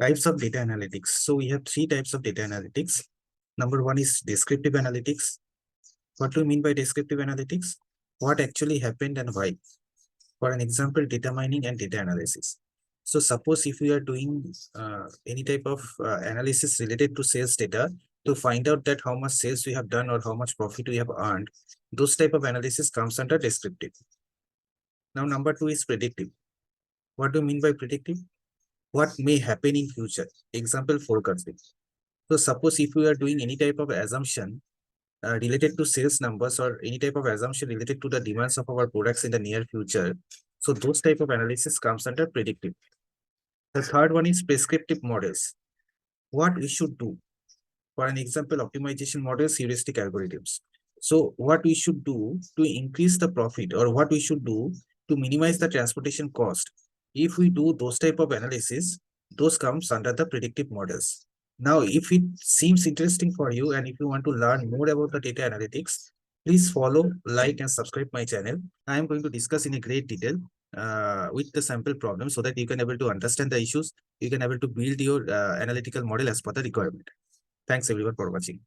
Types of data analytics. So we have three types of data analytics. Number one is descriptive analytics. What do you mean by descriptive analytics? What actually happened and why? For an example, data mining and data analysis. So suppose if we are doing any type of analysis related to sales data to find out that how much sales we have done or how much profit we have earned, those type of analysis comes under descriptive. Now, number two is predictive. What do you mean by predictive? What may happen in future? Example, forecasting. So suppose if we are doing any type of assumption related to sales numbers or any type of assumption related to the demands of our products in the near future, so those type of analysis comes under predictive. The third one is prescriptive models. What we should do. For an example, optimization models, heuristic algorithms. So what we should do to increase the profit, or what we should do to minimize the transportation cost. If we do those type of analysis, those comes under the predictive models. Now, if it seems interesting for you and if you want to learn more about the data analytics, please follow, like, and subscribe my channel. I am going to discuss in a great detail with the sample problem so that you can able to understand the issues. You can able to build your analytical model as per the requirement. Thanks everyone for watching.